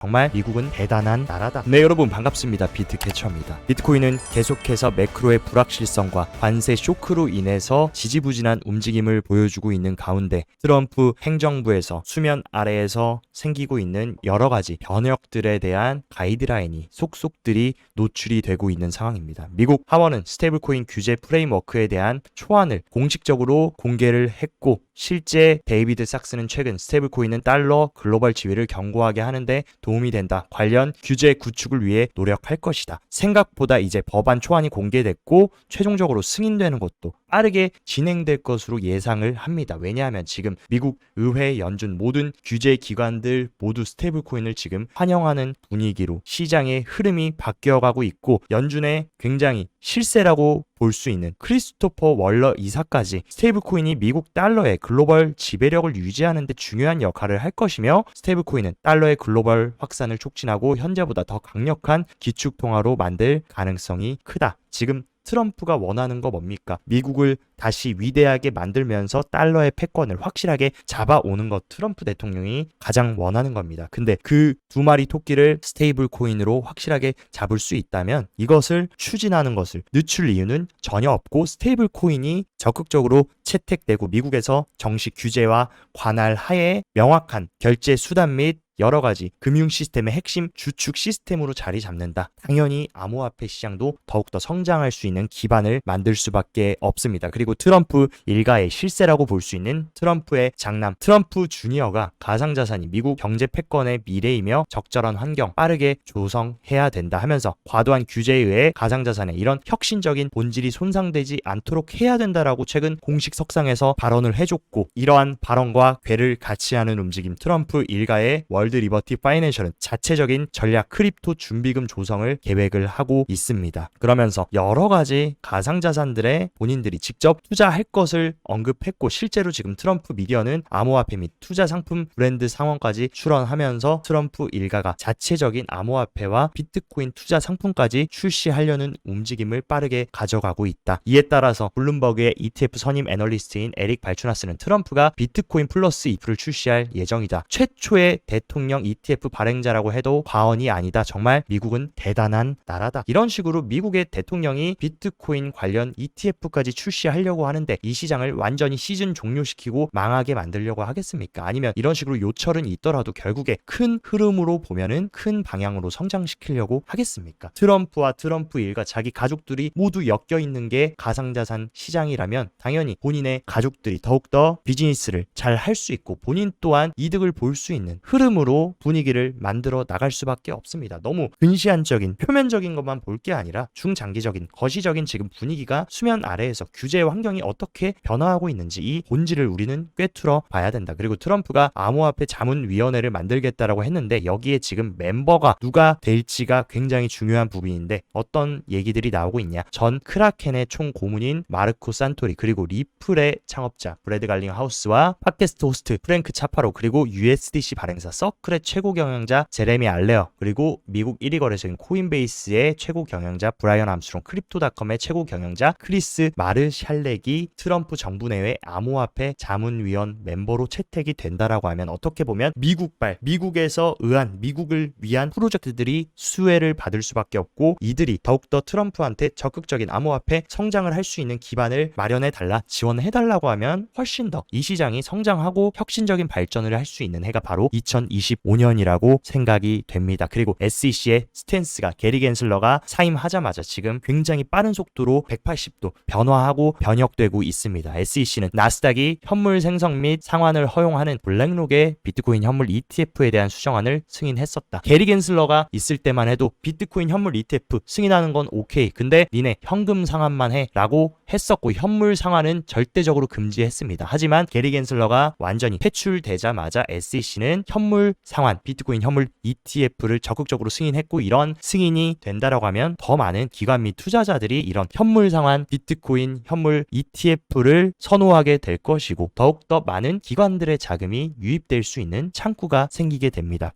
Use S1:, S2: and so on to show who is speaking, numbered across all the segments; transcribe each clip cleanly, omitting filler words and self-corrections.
S1: 정말 미국은 대단한 나라다. 네, 여러분 반갑습니다. 비트캐쳐입니다. 비트코인은 계속해서 매크로의 불확실성과 관세 쇼크로 인해서 지지부진한 움직임을 보여주고 있는 가운데 트럼프 행정부에서 수면 아래에서 생기고 있는 여러 가지 변혁들에 대한 가이드라인이 속속들이 노출이 되고 있는 상황입니다. 미국 하원은 스테이블코인 규제 프레임워크에 대한 초안을 공식적으로 공개를 했고, 실제 데이비드 삭스는 최근 스테이블코인은 달러 글로벌 지위를 견고하게 하는데 도움이 된다. 관련 규제 구축을 위해 노력할 것이다. 생각보다 이제 법안 초안이 공개됐고 최종적으로 승인되는 것도 빠르게 진행될 것으로 예상을 합니다. 왜냐하면 지금 미국 의회, 연준 모든 규제 기관들 모두 스테이블코인을 지금 환영하는 분위기로 시장의 흐름이 바뀌어가고 있고, 연준의 굉장히 실세라고 볼 수 있는 크리스토퍼 월러 이사까지 스테이블코인이 미국 달러의 글로벌 지배력을 유지하는 데 중요한 역할을 할 것이며, 스테이블코인은 달러의 글로벌 확산을 촉진하고 현재보다 더 강력한 기축통화로 만들 가능성이 크다. 지금 트럼프가 원하는 거 뭡니까? 미국을 다시 위대하게 만들면서 달러의 패권을 확실하게 잡아오는 것, 트럼프 대통령이 가장 원하는 겁니다. 근데 그 두 마리 토끼를 스테이블 코인으로 확실하게 잡을 수 있다면 이것을 추진하는 것을 늦출 이유는 전혀 없고, 스테이블 코인이 적극적으로 채택되고 미국에서 정식 규제와 관할 하에 명확한 결제 수단 및 여러 가지 금융 시스템의 핵심 주축 시스템으로 자리 잡는다. 당연히 암호화폐 시장도 더욱더 성장할 수 있는 기반을 만들 수밖에 없습니다. 그리고 트럼프 일가의 실세라고 볼 수 있는 트럼프의 장남 트럼프 주니어가 가상자산이 미국 경제 패권의 미래이며 적절한 환경 빠르게 조성해야 된다 하면서 과도한 규제에 의해 가상자산의 이런 혁신적인 본질이 손상되지 않도록 해야 된다라고 최근 공식 석상에서 발언을 해줬고, 이러한 발언과 궤를 같이 하는 움직임 트럼프 일가의 월드 리버티 파이낸셜은 자체적인 전략 크립토 준비금 조성을 계획을 하고 있습니다. 그러면서 여러 가지 가상자산들에 본인들이 직접 투자할 것을 언급했고, 실제로 지금 트럼프 미디어는 암호화폐 및 투자 상품 브랜드 상원까지 출원하면서 트럼프 일가가 자체적인 암호화폐와 비트코인 투자 상품까지 출시하려는 움직임을 빠르게 가져가고 있다. 이에 따라서 블룸버그의 ETF 선임 애널리스트인 에릭 발추나스는 트럼프가 비트코인 플러스 ETF를 출시할 예정이다. 최초의 대통령 ETF 발행자라고 해도 과언이 아니다. 정말 미국은 대단한 나라다. 이런 식으로 미국의 대통령이 비트코인 관련 ETF까지 출시하려고 하는데 이 시장을 완전히 시즌 종료시키고 망하게 만들려고 하겠습니까? 아니면 이런 식으로 요철은 있더라도 결국에 큰 흐름으로 보면은 큰 방향으로 성장시키려고 하겠습니까? 트럼프와 트럼프 일가 자기 가족들이 모두 엮여 있는 게 가상자산 시장이라면 당연히 본인의 가족들이 더욱더 비즈니스를 잘 할 수 있고 본인 또한 이득을 볼 수 있는 흐름으로 분위기를 만들어 나갈 수밖에 없습니다. 너무 근시안적인 표면적인 것만 볼 게 아니라 중장기적인 거시적인 지금 분위기가 수면 아래에서 규제 환경이 어떻게 변화하고 있는지 이 본질을 우리는 꿰뚫어 봐야 된다. 그리고 트럼프가 암호화폐 자문위원회를 만들겠다라고 했는데 여기에 지금 멤버가 누가 될지가 굉장히 중요한 부분인데 어떤 얘기들이 나오고 있냐. 전 크라켄의 총고문인 마르코 산토리, 그리고 리플의 창업자 브래드 갈링 하우스와 팟캐스트 호스트 프랭크 차파로, 그리고 USDC 발행사 서클의 최고 경영자 제레미 알레어, 그리고 미국 1위 거래소인 코인베이스의 최고 경영자 브라이언 암스트롱, 크립토닷컴의 최고 경영자 크리스 마르샬렉이 트럼프 정부 내외 암호화폐 자문위원 멤버로 채택이 된다라고 하면 어떻게 보면 미국발, 미국에서 의한 미국을 위한 프로젝트들이 수혜를 받을 수밖에 없고, 이들이 더욱더 트럼프한테 적극적인 암호화폐 성장을 할 수 있는 기반을 마련해 달라, 지원해 달라고 하면 훨씬 더 이 시장이 성장하고 혁신적인 발전을 할 수 있는 해가 바로 2025년이라고 생각이 됩니다. 그리고 SEC의 스탠스가 게리 겐슬러가 사임하자마자 지금 굉장히 빠른 속도로 180도 변화하고 변혁되고 있습니다. SEC는 나스닥이 현물 생성 및 상환을 허용하는 블랙록의 비트코인 현물 ETF에 대한 수정안을 승인했었다. 게리 겐슬러가 있을 때만 해도 비트코인 현물 ETF 승인하는 건 오케이, 근데 니네 현금 상환만 해 라고 했었고 현물 상환은 절대적으로 금지했습니다. 하지만 게리 겐슬러가 완전히 퇴출되자마자 SEC는 현물 상환 비트코인 현물 ETF를 적극적으로 승인했고, 이런 승인이 된다라고 하면 더 많은 기관 및 투자자들이 이런 현물 상환 비트코인 현물 ETF를 선호하게 될 것이고 더욱더 많은 기관들의 자금이 유입될 수 있는 창구가 생기게 됩니다.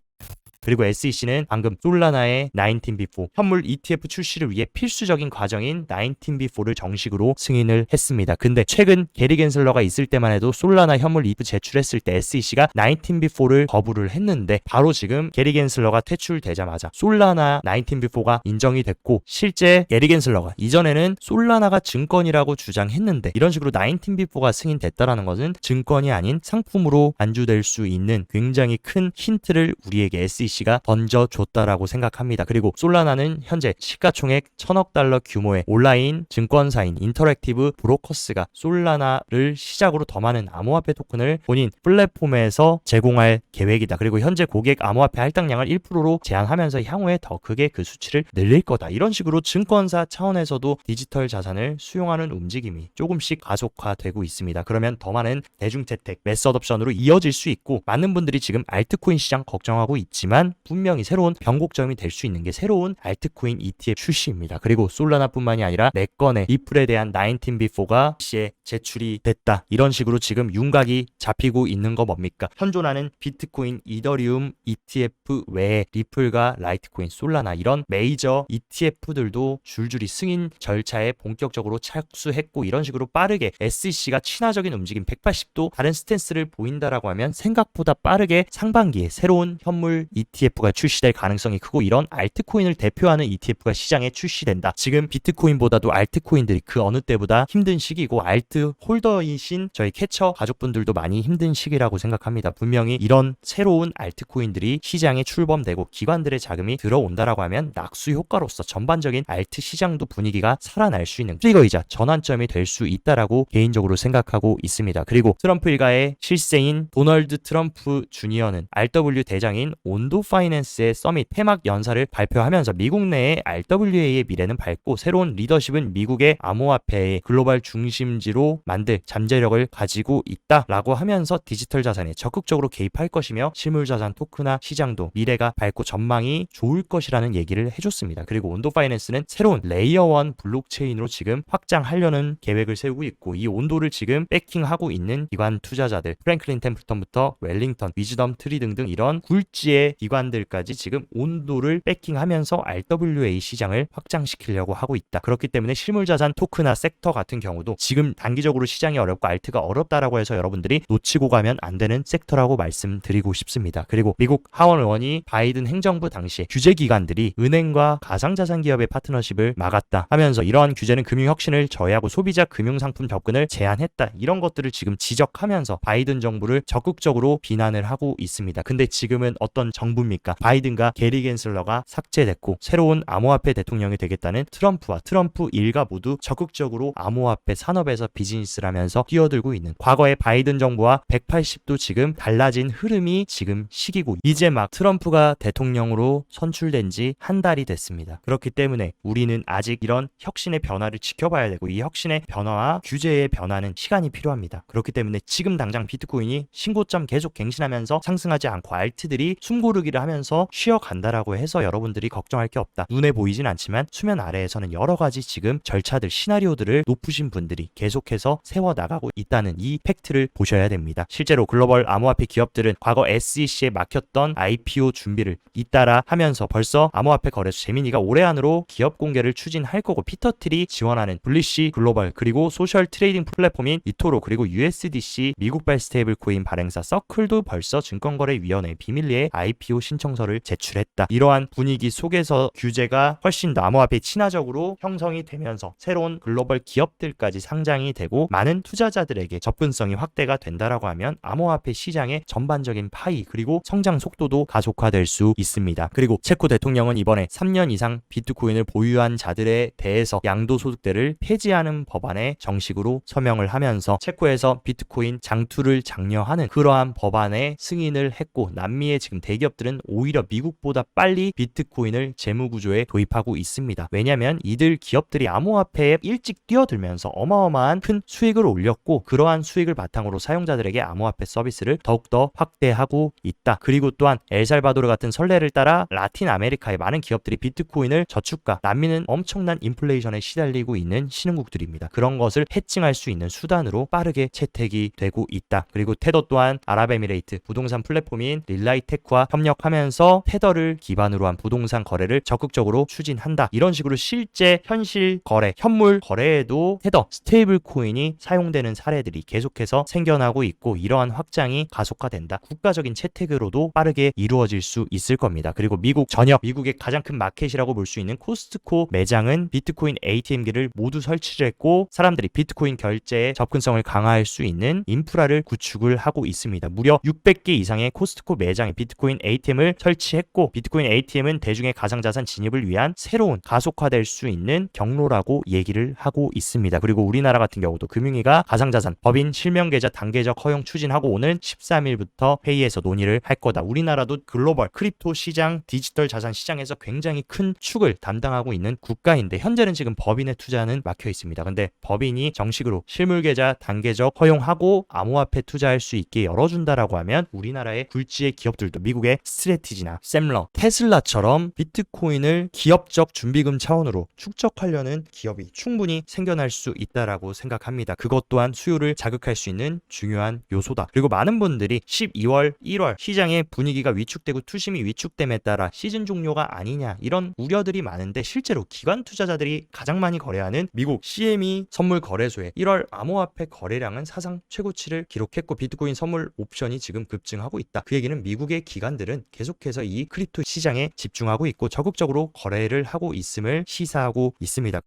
S1: 그리고 SEC는 방금 솔라나의 19B4 현물 ETF 출시를 위해 필수적인 과정인 19B4를 정식으로 승인을 했습니다. 근데 최근 게리 겐슬러가 있을 때만 해도 솔라나 현물 ETF 제출했을 때 SEC가 19B4를 거부를 했는데 바로 지금 게리 겐슬러가 퇴출되자마자 솔라나 19B4가 인정이 됐고, 실제 게리 겐슬러가 이전에는 솔라나가 증권이라고 주장했는데 이런 식으로 19B4가 승인됐다라는 것은 증권이 아닌 상품으로 안주될 수 있는 굉장히 큰 힌트를 우리에게 SEC가 던져줬다라고 생각합니다. 그리고 솔라나는 현재 시가총액 1000억 달러 규모의 온라인 증권사인 인터랙티브 브로커스가 솔라나를 시작으로 더 많은 암호화폐 토큰을 본인 플랫폼에서 제공할 계획이다. 그리고 현재 고객 암호화폐 할당량을 1%로 제한하면서 향후에 더 크게 그 수치를 늘릴 거다. 이런 식으로 증권사 차원에서도 디지털 자산을 수용하는 움직임이 조금씩 가속화되고 있습니다. 그러면 더 많은 대중채택, 매스 어덥션으로 이어질 수 있고, 많은 분들이 지금 알트코인 시장 걱정하고 있지만 분명히 새로운 변곡점이 될 수 있는 게 새로운 알트코인 ETF 출시입니다. 그리고 솔라나뿐만이 아니라 4건의 리플에 대한 19B4가 시에 제출이 됐다. 이런 식으로 지금 윤곽이 잡히고 있는 거 뭡니까? 현존하는 비트코인, 이더리움 ETF 외에 리플과 라이트코인, 솔라나 이런 메이저 ETF들도 줄줄이 승인 절차에 본격적으로 착수했고, 이런 식으로 빠르게 SEC가 친화적인 움직임 180도 다른 스탠스를 보인다라고 하면 생각보다 빠르게 상반기에 새로운 현물 ETF가 출시될 가능성이 크고, 이런 알트코인을 대표하는 ETF가 시장에 출시된다. 지금 비트코인보다도 알트코인들이 그 어느 때보다 힘든 시기고, 알트 홀더이신 저희 캐쳐 가족분들도 많이 힘든 시기라고 생각합니다. 분명히 이런 새로운 알트코인들이 시장에 출범되고 기관들의 자금이 들어온다라고 하면 낙수 효과로서 전반적인 알트 시장도 분위기가 살아날 수 있는 트리거이자 전환점이 될 수 있다라고 개인적으로 생각하고 있습니다. 그리고 트럼프 일가의 실세인 도널드 트럼프 주니어는 RW 대장인 온도 파이낸스의 서밋 폐막 연사를 발표하면서 미국 내의 RWA의 미래는 밝고 새로운 리더십은 미국의 암호화폐의 글로벌 중심지로 만들 잠재력을 가지고 있다라고 하면서 디지털 자산에 적극적으로 개입할 것이며 실물자산 토크나 시장도 미래가 밝고 전망이 좋을 것이라는 얘기를 해줬습니다. 그리고 온도 파이낸스는 새로운 레이어 1 블록체인으로 지금 확장하려는 계획을 세우고 있고, 이 온도를 지금 배킹하고 있는 기관 투자자들 프랭클린 템플턴부터 웰링턴, 위즈덤 트리 등등 이런 굴지의 기관들까지 지금 온도를 배킹하면서 RWA 시장을 확장시키려고 하고 있다. 그렇기 때문에 실물자산 토크나 섹터 같은 경우도 지금 단기적으로 시장이 어렵고 알트가 어렵다라고 해서 여러분들이 놓치고 가면 안 되는 섹터라고 말씀드리고 싶습니다. 그리고 미국 하원 의원이 바이든 행정부 당시에 규제기관들이 은행과 가상자산 기업의 파트너십을 막았다 하면서 이러한 규제는 금융혁신을 저해하고 소비자 금융상품 접근을 제한했다, 이런 것들을 지금 지적하면서 바이든 정부를 적극적으로 비난을 하고 있습니다. 근데 지금은 어떤 정부입니까? 바이든과 게리 겐슬러가 삭제됐고 새로운 암호화폐 대통령이 되겠다는 트럼프와 트럼프 일가 모두 적극적으로 암호화폐 산업에서 비즈니스를 하면서 뛰어들고 있는, 과거의 바이든 정부와 180도 지금 달라진 흐름이 지금 시기고, 이제 막 트럼프가 대통령으로 선출된 지 한 달이 됐습니다. 그렇기 때문에 우리는 아직 이런 혁신의 변화를 지켜봐야 되고, 이 혁신의 변화와 규제의 변화는 시간이 필요합니다. 그렇기 때문에 지금 당장 비트코인이 신고점 계속 갱신하면서 상승하지 않고 알트들이 숨고르기를 하면서 쉬어간다라고 해서 여러분들이 걱정할 게 없다. 눈에 보이진 않지만 수면 아래에서는 여러 가지 지금 절차들, 시나리오들을 높으신 분들이 계속해서 세워나가고 있다는 이 팩트를 보셔야 됩니다. 실제로 글로벌 암호화폐 기업들은 과거 SEC에 막혔던 IPO 준비를 잇따라 하면서 벌써 암호화폐 거래소 제미니가 올해 안으로 기업 공개를 추진할 거고, 피터틀이 지원하는 블리시 글로벌, 그리고 소셜 트레이딩 플랫폼인 이토로, 그리고 USDC 미국발 스테이블 코인 발행사 서클도 벌써 증권거래위원회 비밀리에 IPO 신청서를 제출했다. 이러한 분위기 속에서 규제가 훨씬 더 암호화폐 친화적으로 형성이 되면서 새로운 글로벌 기업들까지 상장이 되고 많은 투자자들에게 접근성이 확대가 된다라고 하면 암호화폐 시장의 전반적인 파이 그리고 성장 속도도 가속화될 수 있습니다. 그리고 체코 대통령은 이번에 3년 이상 비트코인을 보유한 자들에 대해서 양도소득세를 폐지하는 법안에 정식으로 서명을 하면서 체코에서 비트코인 장투를 장려하는 그러한 법안에 승인을 했고, 남미의 지금 대기업들은 오히려 미국보다 빨리 비트코인을 재무구조에 도입하고 있습니다. 왜냐하면 이들 기업들이 암호화폐에 일찍 뛰어들면서 어마어마한 큰 수익을 올렸고, 그러한 수익을 바탕으로 사용자들에게 암호화폐 서비스를 더욱더 확대하고 있다. 그리고 또한 엘살바도르 같은 선례를 따라 라틴 아메리카의 많은 기업들이 비트코인을 저축가, 남미는 엄청난 인플레이션에 시달리고 있는 신흥국들입니다. 그런 것을 해칭할 수 있는 수단으로 빠르게 채택이 되고 있다. 그리고 테더 또한 아랍에미레이트 부동산 플랫폼인 릴라이테크와 협력 번역하면서 테더를 기반으로 한 부동산 거래를 적극적으로 추진한다. 이런 식으로 실제 현실 거래, 현물 거래에도 테더, 스테이블 코인이 사용되는 사례들이 계속해서 생겨나고 있고 이러한 확장이 가속화된다. 국가적인 채택으로도 빠르게 이루어질 수 있을 겁니다. 그리고 미국 전역, 미국의 가장 큰 마켓이라고 볼 수 있는 코스트코 매장은 비트코인 ATM기를 모두 설치를 했고 사람들이 비트코인 결제에 접근성을 강화할 수 있는 인프라를 구축을 하고 있습니다. 무려 600개 이상의 코스트코 매장에 비트코인 ATM을 설치했고 비트코인 ATM은 대중의 가상자산 진입을 위한 새로운 가속화될 수 있는 경로라고 얘기를 하고 있습니다. 그리고 우리나라 같은 경우도 금융위가 가상자산 법인 실명계좌 단계적 허용 추진하고 오는 13일부터 회의에서 논의를 할 거다. 우리나라도 글로벌 크립토 시장, 디지털 자산 시장에서 굉장히 큰 축을 담당하고 있는 국가인데 현재는 지금 법인의 투자는 막혀 있습니다. 근데 법인이 정식으로 실물계좌 단계적 허용하고 암호화폐 투자할 수 있게 열어준다라고 하면 우리나라의 굴지의 기업들도 미국의 스트래티지나 샘러, 테슬라처럼 비트코인을 기업적 준비금 차원으로 축적하려는 기업이 충분히 생겨날 수 있다라고 생각합니다. 그것 또한 수요를 자극할 수 있는 중요한 요소다. 그리고 많은 분들이 12월, 1월 시장의 분위기가 위축되고 투심이 위축됨에 따라 시즌 종료가 아니냐 이런 우려들이 많은데 실제로 기관 투자자들이 가장 많이 거래하는 미국 CME 선물 거래소의 1월 암호화폐 거래량은 사상 최고치를 기록했고 비트코인 선물 옵션이 지금 급증하고 있다. 그 얘기는 미국의 기관들은 계속해서 이 크립토 시장에 집중하고 있고 적극적으로 거래를 하고 있음을 시사하고 있습니다.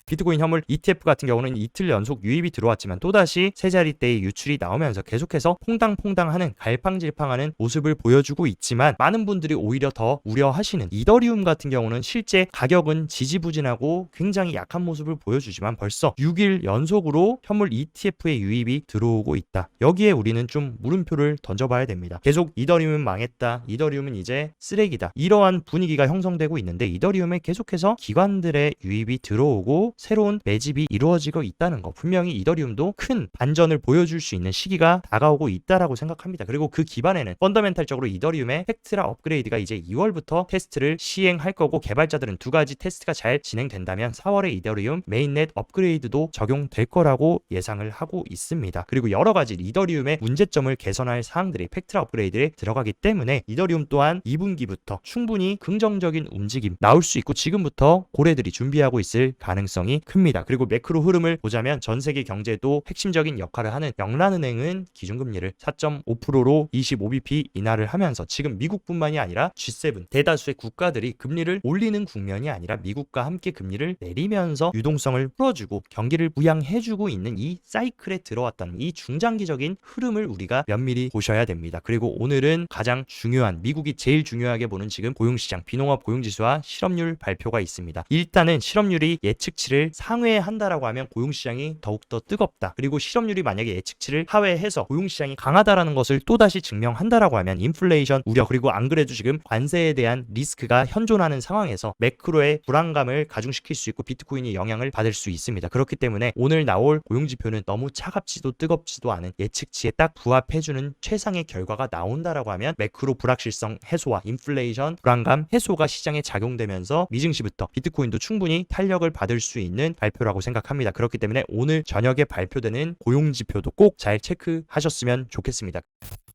S1: 비트코인 현물 ETF 같은 경우는 이틀 연속 유입이 들어왔지만 또다시 세 자릿대의 유출이 나오면서 계속해서 퐁당퐁당하는 갈팡질팡하는 모습을 보여주고 있지만 많은 분들이 오히려 더 우려하시는 이더리움 같은 경우는 실제 가격은 지지부진하고 굉장히 약한 모습을 보여주지만 벌써 6일 연속으로 현물 ETF의 유입이 들어오고 있다. 여기에 우리는 좀 물음표를 던져봐야 됩니다. 계속 이더리움은 망했다. 이더리움은 이제 쓰레기다. 이러한 분위기가 형성되고 있는데 이더리움에 계속해서 기관들의 유입이 들어오고 새로운 매집이 이루어지고 있다는 거 분명히 이더리움도 큰 반전을 보여줄 수 있는 시기가 다가오고 있다라고 생각합니다. 그리고 그 기반에는 펀더멘탈적으로 이더리움의 팩트라 업그레이드가 이제 2월부터 테스트를 시행할 거고 개발자들은 두 가지 테스트가 잘 진행된다면 4월에 이더리움 메인넷 업그레이드도 적용될 거라고 예상을 하고 있습니다. 그리고 여러 가지 이더리움의 문제점을 개선할 사항들이 팩트라 업그레이드에 들어가기 때문에 이더리움 또한 2분기부터 충분히 긍정적인 움직임 나올 수 있고 지금부터 고래들이 준비하고 있을 가능성이 큽니다. 그리고 매크로 흐름을 보자면 전 세계 경제도 핵심적인 역할을 하는 영란은행은 기준금리를 4.5%로 25bp 인하를 하면서 지금 미국뿐만이 아니라 G7 대다수의 국가들이 금리를 올리는 국면이 아니라 미국과 함께 금리를 내리면서 유동성을 풀어주고 경기를 부양해주고 있는 이 사이클에 들어왔다는 이 중장기적인 흐름을 우리가 면밀히 보셔야 됩니다. 그리고 오늘은 가장 중요한 미국이 제일 중요하게 보는 지금 고용시장 비농업 고용지수와 실업률 발표가 있습니다. 일단은 실업률이 예측치를 상회한다라고 하면 고용시장이 더욱더 뜨겁다. 그리고 실업률이 만약에 예측치를 하회해서 고용시장이 강하다라는 것을 또다시 증명한다라고 하면 인플레이션 우려 그리고 안 그래도 지금 관세에 대한 리스크가 현존하는 상황에서 매크로의 불안감을 가중시킬 수 있고 비트코인이 영향을 받을 수 있습니다. 그렇기 때문에 오늘 나올 고용지표는 너무 차갑지도 뜨겁지도 않은 예측치에 딱 부합해주는 최상의 결과가 나온다라고 하면 매크로 불확실성 해소와 인플레이션 불안감 해소가 시장에 작용되면서 미증시부터 비트코인도 충분히 탄력을 받을 수 있는 발표라고 생각합니다. 그렇기 때문에 오늘 저녁에 발표되는 고용지표도 꼭 잘 체크하셨으면 좋겠습니다.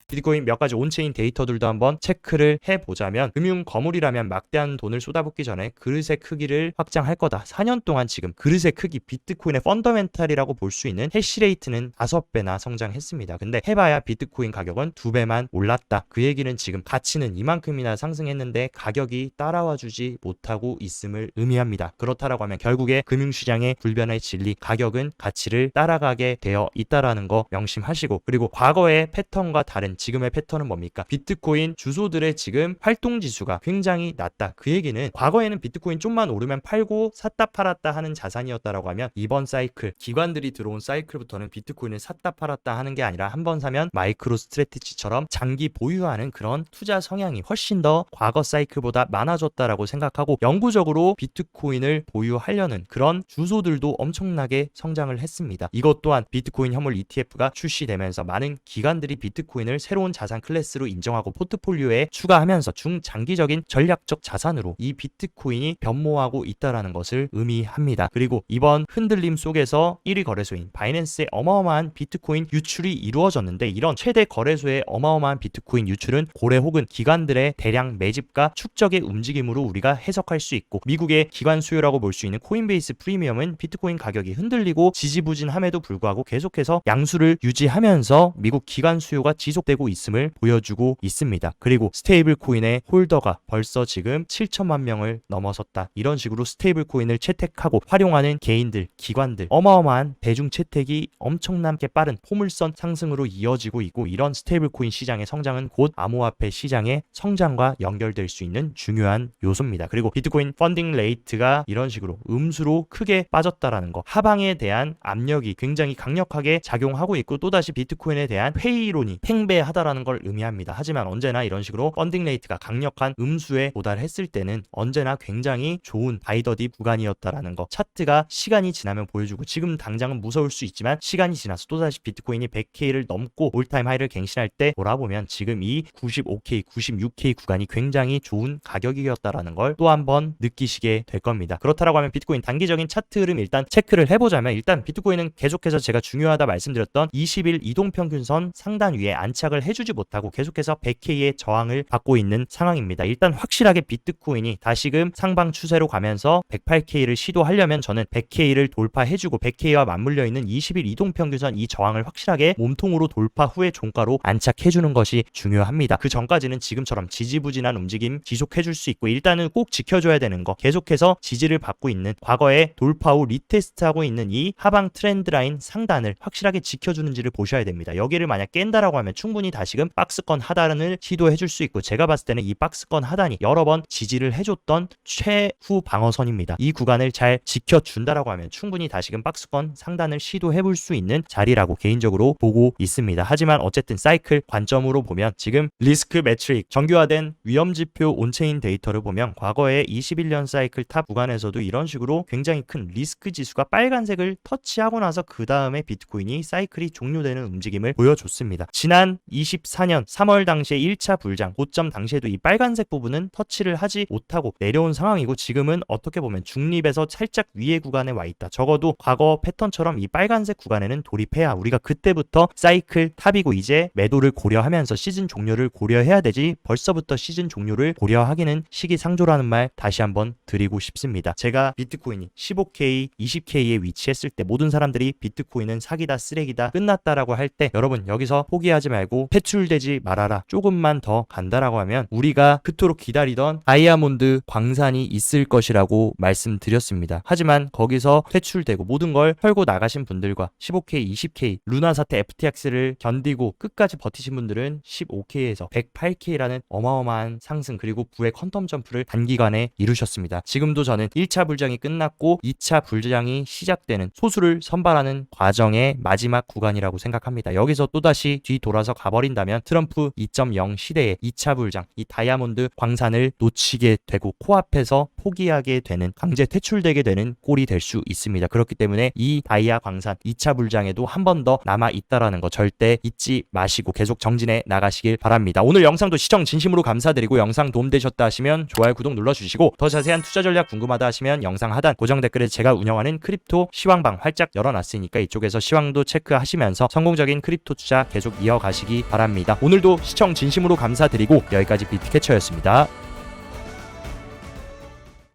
S1: 비트코인 몇 가지 온체인 데이터들도 한번 체크를 해보자면 금융 거물이라면 막대한 돈을 쏟아붓기 전에 그릇의 크기를 확장할 거다. 4년 동안 지금 그릇의 크기 비트코인의 펀더멘탈이라고 볼 수 있는 해시레이트는 5배나 성장했습니다. 근데 해봐야 비트코인 가격은 2배만 올랐다. 그 얘기는 지금 가치는 이만큼이나 상승했는데 가격이 따라와 주지 못하고 있음을 의미합니다. 그렇다라고 하면 결국에 금융시장의 불변의 진리 가격은 가치를 따라가게 되어 있다라는 거 명심하시고 그리고 과거의 패턴과 다른 지금의 패턴은 뭡니까? 비트코인 주소들의 지금 활동지수가 굉장히 낮다. 그 얘기는 과거에는 비트코인 좀만 오르면 팔고 샀다 팔았다 하는 자산이었다라고 하면 이번 사이클, 기관들이 들어온 사이클부터는 비트코인을 샀다 팔았다 하는 게 아니라 한 번 사면 마이크로 스트래티지처럼 장기 보유하는 그런 투자 성향이 훨씬 더 과거 사이클보다 많아졌다라고 생각하고 영구적으로 비트코인을 보유하려는 그런 주소들도 엄청나게 성장을 했습니다. 이것 또한 비트코인 현물 ETF가 출시되면서 많은 기관들이 비트코인을 새로운 자산 클래스로 인정하고 포트폴리오에 추가하면서 중장기적인 전략적 자산으로 이 비트코인이 변모하고 있다라는 것을 의미합니다. 그리고 이번 흔들림 속에서 1위 거래소인 바이낸스의 어마어마한 비트코인 유출이 이루어졌는데, 이런 최대 거래소의 어마어마한 비트코인 유출은 고래 혹은 기관들의 대량 매집과 축적의 움직임으로 우리가 해석할 수 있고, 미국의 기관 수요라고 볼 수 있는 코인베이스 프리미엄은 비트코인 가격이 흔들리고 지지부진함에도 불구하고 계속해서 양수를 유지하면서 미국 기관 수요가 지속되고 있음을 보여주고 있습니다. 그리고 스테이블 코인의 홀더가 벌써 지금 7천만 명을 넘어섰다. 이런 식으로 스테이블 코인을 채택하고 활용하는 개인들, 기관들, 어마어마한 대중 채택이 엄청나게 빠른 포물선 상승으로 이어지고 있고, 이런 스테이블 코인 시장의 성장은 곧 암호화폐 시장의 성장과 연결될 수 있는 중요한 요소입니다. 그리고 비트코인 펀딩 레이트가 이런 식으로 음수로 크게 빠졌다라는 거, 하방에 대한 압력이 굉장히 강력하게 작용하고 있고, 또다시 비트코인에 대한 회의론이 팽배하다라는 걸 의미합니다. 하지만 언제나 이런 식으로 펀딩 레이트가 강력한 음수에 도달했을 때는 언제나 굉장히 좋은 바이더디 구간이었다라는 거, 차트가 시간이 지나면 보여주고, 지금 당장은 무서울 수 있지만 시간이 지나서 또다시 비트코인이 100K를 넘고 올타임 하이를 갱신할 때 돌아보면 지금 이 95K, 96K 구간이 굉장히 좋은 가격이었다라는 걸 또 한번 느끼시게 될 겁니다. 그렇다라고 하면 비트코인 단기적인 차트 흐름 일단 체크를 해보자면, 일단 비트코인은 계속해서 제가 중요하다 말씀드렸던 20일 이동평균선 상단 위에 안착을 해주지 못하고 계속해서 100K의 저항을 받고 있는 상황입니다. 일단 확실하게 비트코인이 다시금 상방 추세로 가면서 108K를 시도하려면 저는 100K를 돌파해주고 100K와 맞물려 있는 20일 이동평균선 이 저항을 확실하게 몸통으로 돌파 후에 종가로 안착해주는 것이 중요합니다. 그 전까지는 지금처럼 지지부진한 움직임 지속해줄 수 있고, 일단은 꼭 지켜줘야 되는 거, 계속해서 지지를 받고 있는 과거에 돌파 후 리테스트하고 있는 이 하방 트렌드 라인 상단을 확실하게 지켜주는지를 보셔야 됩니다. 여기를 만약 깬다라고 하면 충분히 다시금 박스권 하단을 시도해줄 수 있고, 제가 봤을 때는 이 박스권 하단이 여러 번 지지를 해줬던 최후 방어선입니다. 이 구간을 잘 지켜준다라고 하면 충분히 다시금 박스권 상단을 시도해볼 수 있는 자리라고 개인적으로 보고 있습니다. 하지만 어쨌든 사이클 관점으로 보면 지금 리스크 매트릭, 정교화된 위험지표 온체인 데이터를 보면 과거의 21년 사이클 탑 구간에서도 이런 식으로 굉장히 큰 리스크 지수가 빨간색을 터치하고 나서 그 다음에 비트코인이 사이클이 종료되는 움직임을 보여줬습니다. 지난 24년 3월 당시에 1차 불장 고점 당시에도 이 빨간색 부분은 터치를 하지 못하고 내려온 상황이고, 지금은 어떻게 보면 중립에서 살짝 위에 구간에 와 있다. 적어도 과거 패턴처럼 이 빨간색 구간에는 돌입해야 우리가 그때부터 사이클 탑이고 이제 매도를 고려하면서 시즌 종료를 고려해야 되지, 벌써부터 시즌 종료를 고려하기는 시기상조라는 말 다시 한번 드리고 싶습니다. 제가 비트코인이 15K, 20K에 위치했을 때 모든 사람들이 비트코인은 사기다, 쓰레기다, 끝났다라고 할 때 여러분 여기서 포기하지 말고 퇴출되지 말아라, 조금만 더 간다라고 하면 우리가 그토록 기다리던 다이아몬드 광산이 있을 것이라고 말씀드렸습니다. 하지만 거기서 퇴출되고 모든 걸 털고 나가신 분들과 15K, 20K, 루나 사태 FTX를 견디고 끝까지 버티신 분들은 15K에서 108K라는 어마어마한 상승 그리고 부의 퀀텀 점프를 단기간에 이루셨습니다. 지금도 저는 1차 불장이 끝났고 2차 불장이 시작되는 소수를 선발하는 과정의 마지막 구간이라고 생각합니다. 여기서 또다시 뒤돌아서 가버린다면 트럼프 2.0 시대의 2차 불장, 이 다이아몬드 광산을 놓치게 되고 코앞에서 포기하게 되는, 강제 퇴출되게 되는 꼴이 될 수 있습니다. 그렇기 때문에 이 다이아 광산 2차 불장에도 한 번 더 남아 있다라는 거 절대 잊지 마시고 계속 정진해 나가시길 바랍니다. 오늘 영상도 시청 진심으로 감사드리고, 영상 도움되셨다 하시면 좋아요, 구독 눌러주시고, 더 자세한 투자 전략 궁금하다 하시면 영상 하단 고정 댓글에 제가 운영하는 크립토 시황방 활짝 열어놨으니까 이쪽에서 시황도 체크하시면서 성공적인 크립토 투자 계속 이어가시기 바랍니다. 오늘도 시청 진심으로 감사드리고 여기까지 비트캐쳐였습니다.